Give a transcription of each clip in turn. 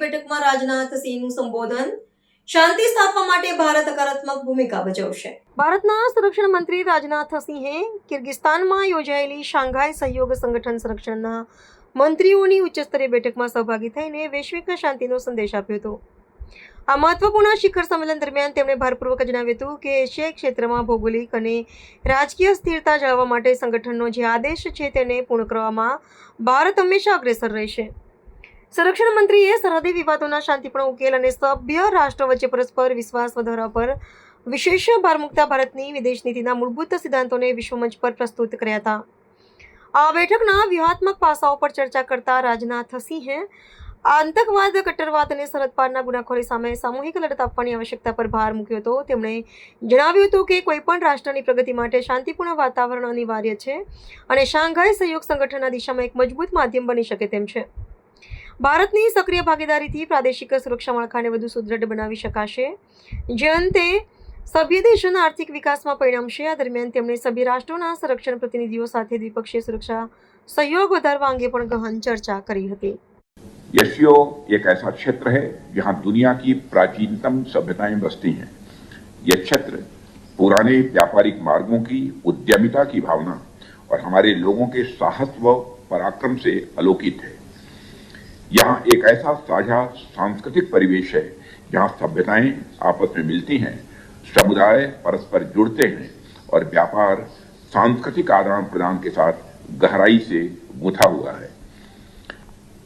બેઠકમાં રાજનાથ સિંહનું સંબોધન શાંતિ સ્થાપવા માટે ભારત હકારાત્મક ભૂમિકા ભજવશે. ભારતના સંરક્ષણ મંત્રી રાજનાથ સિંહે કિર્ગિસ્તાનમાં યોજાયેલી શાંઘાઈ સહયોગ સંગઠન સંરક્ષણના મંત્રીઓની ઉચ્ચસ્તરીય બેઠકમાં સહભાગી થઈને વૈશ્વિક શાંતિનો સંદેશ આપ્યો હતો. આ મહત્વપૂર્ણ શિખર સંમેલન દરમિયાન તેમણે ભારપૂર્વક જણાવ્યું હતું કે એશિયાઈ ક્ષેત્રમાં ભૌગોલિક અને રાજકીય સ્થિરતા જાળવવા માટે સંગઠનનો જે આદેશ છે તેને પૂર્ણ કરવામાં ભારત હંમેશા અગ્રેસર રહેશે. સંરક્ષણ મંત્રીએ સરહદી વિવાદોના શાંતિપૂર્ણ ઉકેલ અને સભ્ય રાષ્ટ્રો વચ્ચે પરસ્પર વિશ્વાસ વધારવા પર વિશેષ ભાર મૂકતા ભારતની વિદેશ નીતિના મૂળભૂત સિદ્ધાંતોને વિશ્વમંચ પર પ્રસ્તુત કર્યા હતા. આ બેઠકના વ્યૂહાત્મક પાસાઓ પર ચર્ચા કરતા રાજનાથ સિંહે આતંકવાદ, કટ્ટરવાદ અને સરહદ પારના ગુનાખોરી સામે સામૂહિક લડત આપવાની આવશ્યકતા પર ભાર મૂક્યો હતો. તેમણે જણાવ્યું હતું કે કોઈપણ રાષ્ટ્રની પ્રગતિ માટે શાંતિપૂર્ણ વાતાવરણ અનિવાર્ય છે અને શાંઘાઈ સહયોગ સંગઠનના દિશામાં એક મજબૂત માધ્યમ બની શકે તેમ છે. ભારતની સક્રિય ભાગીદારીથી પ્રાદેશિક સુરક્ષા માળખાને વધુ સુદૃઢ બનાવી શકાશે, જે અંતે સભ્ય દેશોના આર્થિક વિકાસમાં પરિણમશે. આ દરમિયાન તેમણે સભ્ય રાષ્ટ્રોના સંરક્ષણ પ્રતિનિધિઓ સાથે દ્વિપક્ષીય સુરક્ષા સહયોગ વધારવા અંગે પણ ગહન ચર્ચા કરી હતી. एशिया एक ऐसा क्षेत्र है जहां दुनिया की प्राचीनतम सभ्यताएं बसती हैं। यह क्षेत्र पुराने व्यापारिक मार्गों की उद्यमिता की भावना और हमारे लोगों के साहस व पराक्रम से आलोकित है। यहाँ एक ऐसा साझा सांस्कृतिक परिवेश है जहाँ सभ्यताएं आपस में मिलती हैं, समुदाय परस्पर जुड़ते हैं और व्यापार सांस्कृतिक आदान प्रदान के साथ गहराई से गुंथा हुआ है।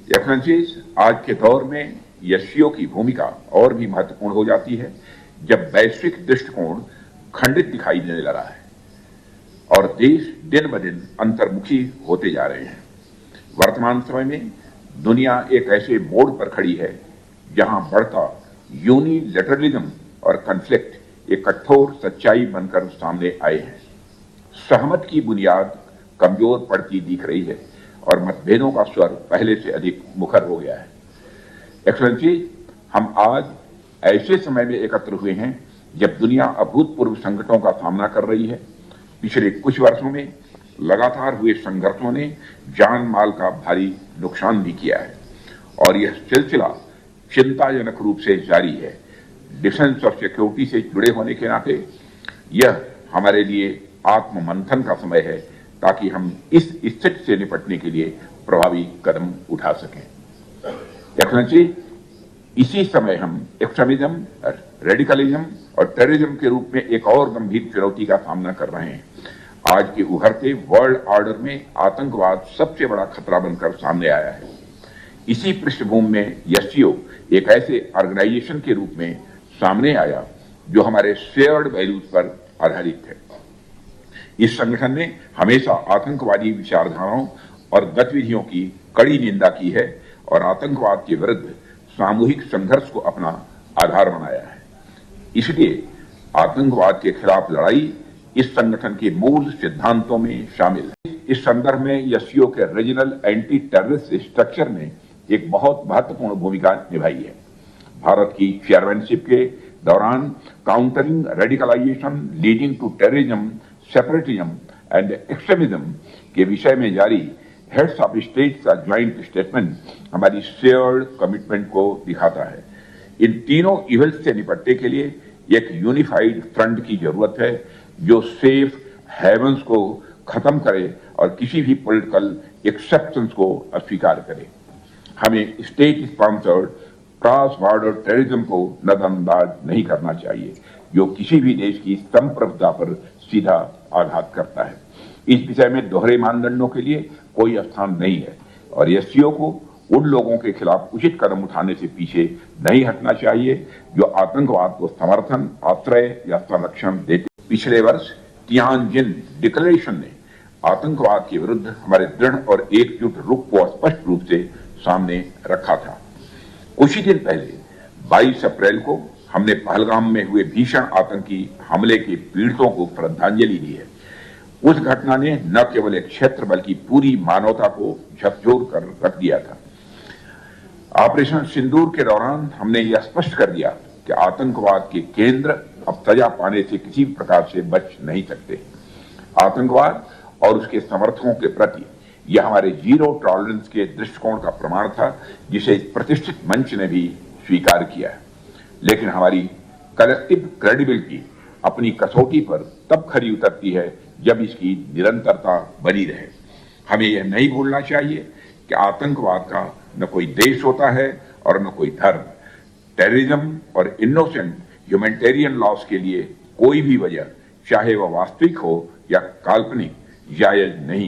एक्सेलेंसीज, आज के दौर में एससीओ की भूमिका और भी महत्वपूर्ण हो जाती है जब वैश्विक दृष्टिकोण खंडित दिखाई देने लगा है और देश दिन ब दिन अंतर्मुखी होते जा रहे हैं। वर्तमान समय में दुनिया एक ऐसे मोड़ पर खड़ी है जहां बढ़ता यूनिलैटरलिज्म और कॉन्फ्लिक्ट एक कठोर सच्चाई बनकर सामने आए हैं। सहमत की बुनियाद कमजोर पड़ती दिख रही है और मतभेदों का स्वर पहले से अधिक मुखर हो गया है। एक्सेलेंसी, हम आज ऐसे समय में एकत्र हुए हैं जब दुनिया अभूतपूर्व संकटों का सामना कर रही है। पिछले कुछ वर्षों में लगातार हुए संघर्षों ने जान माल का भारी नुकसान भी किया है और यह सिलसिला चिंताजनक रूप से जारी है। डिफेंस और सिक्योरिटी से जुड़े होने के नाते यह हमारे लिए आत्ममंथन का समय है ताकि हम इस स्थिति से निपटने के लिए प्रभावी कदम उठा सकें। एक्सेलेंसी, इसी समय हम एक्सट्रीमिज्म, रेडिकलिज्म और टेररिज्म के रूप में एक और गंभीर चुनौती का सामना कर रहे हैं। आज के उभरते वर्ल्ड ऑर्डर में आतंकवाद सबसे बड़ा खतरा बनकर सामने आया है। इसी पृष्ठभूमि में एससीओ एक ऐसे ऑर्गेनाइजेशन के रूप में सामने आया जो हमारे शेयर्ड वैल्यूज पर आधारित है। इस संगठन ने हमेशा आतंकवादी विचारधाराओं और गतिविधियों की कड़ी निंदा की है और आतंकवाद के विरुद्ध सामूहिक संघर्ष को अपना आधार बनाया है। इसलिए आतंकवाद के खिलाफ लड़ाई इस संगठन के मूल सिद्धांतों में शामिल है। इस संदर्भ में एससीओ के रीजनल एंटी टेररिस्ट स्ट्रक्चर ने एक बहुत महत्वपूर्ण भूमिका निभाई है। भारत की चेयरमैनशिप के दौरान countering radicalisation leading to terrorism, separatism and extremism के विषय में जारी हेड्स ऑफ स्टेट का ज्वाइंट स्टेटमेंट हमारी शेयर्ड कमिटमेंट को दिखाता है। इन तीनों इवेल्स से निपटने के लिए एक यूनिफाइड फ्रंट की जरूरत है जो सेफ हेवंस को खत्म करे और किसी भी पॉलिटिकल एक्सेप्शंस को अस्वीकार करे। हमें state sponsored cross border terrorism को नजरअंदाज नहीं करना चाहिए जो किसी भी देश की संप्रभुता पर सीधा आघात करता है। इस विषय में दोहरे मानदंडों के लिए कोई स्थान नहीं है और एससीओ को उन लोगों के खिलाफ उचित कदम उठाने से पीछे नहीं हटना चाहिए जो आतंकवाद को समर्थन, आश्रय या संरक्षण देते। पिछले वर्ष तियानजिन डिक्लेरेशन ने आतंकवाद के विरुद्ध हमारे दृढ़ और एकजुट रुख को स्पष्ट रूप से सामने रखा था। कुछ ही दिन पहले 22 अप्रैल को हमने पहलगाम में हुए भीषण आतंकी हमले के पीड़ितों को श्रद्धांजलि दी है। उस घटना ने न केवल एक क्षेत्र बल्कि पूरी मानवता को झकझोर कर रख दिया था। ऑपरेशन सिंदूर के दौरान हमने यह स्पष्ट कर दिया कि आतंकवाद के केंद्र अब सजा पाने से किसी प्रकार से बच नहीं सकते। आतंकवाद और उसके समर्थकों के प्रति यह हमारे जीरो टॉलरेंस के दृष्टिकोण का प्रमाण था, जिसे इस प्रतिष्ठित मंच ने भी स्वीकार किया है। लेकिन हमारी कलेक्टिव क्रेडिबिलिटी अपनी कसौटी पर तब खरी उतरती है जब इसकी निरंतरता बनी रहे। हमें यह नहीं भूलना चाहिए कि आतंकवाद का न कोई देश होता है और न कोई धर्म। टेररिज्म और इनोसेंट ह्यूमैनिटेरियन लॉस के लिए कोई भी वजह, चाहे वह वास्तविक हो या काल्पनिक, जायज नहीं है।